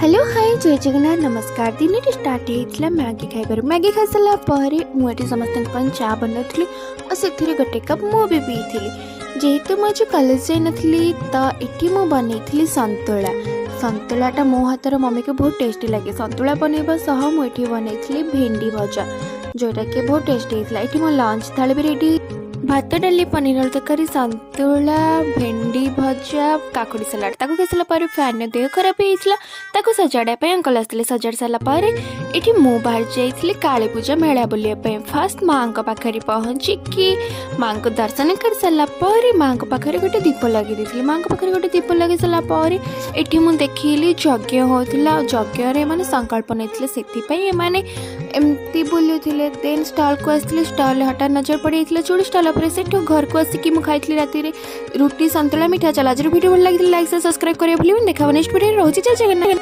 Hello hi जय जगन्नाथ नमस्कार। दिन स्टार्ट होता मैगी खाइबार। मैगी खाई सारा पर मुझे समस्त चा बनौली और से गोटे कप मु भी पीली। जेहेतु मुझे कॉलेज जाइनी तो ये मुझे बनई संतुला। संतुलाटा मो हाथर मम्मी को बहुत टेस्टी लगे। संतुला बनइबा सह मुझे बनई भेंडी भजा जोटा कि बहुत टेस्टी होता है। ये मो लंच थाली भी रेडी। भात डाली पनीर आलू तरकारी संतुला भेंडी भजा काकुड़ी सलाड ताको खाई पर फैन देह खराब होता सजाड़ा अंकल आसते सजाड़ सारापर ये मु बाहर जाइली काली पूजा मेला बुलाया। फास्ट माँ पाखे पहुँचिकी माँ को दर्शन कर सारापर माँ पाखे गोटे दीप लगे दी। माँ पाखे गोटे दीप लगे सारापर ये मुझे देखिली यज्ञ होता। यज्ञ मैंने संकल्प नहीं से एमती बुलूले। देन स्टल को आसते स्टल हठात नजर पड़ी चूड़ी स्टल से घर को आसिकी खाई राति रुटी संतुला मिठा चला। आज वीडियो भल लगी लाइक सब्सक्राइब करें भूल। देखा नेक्स्ट वीडियो रोज जय जगन्नाथ।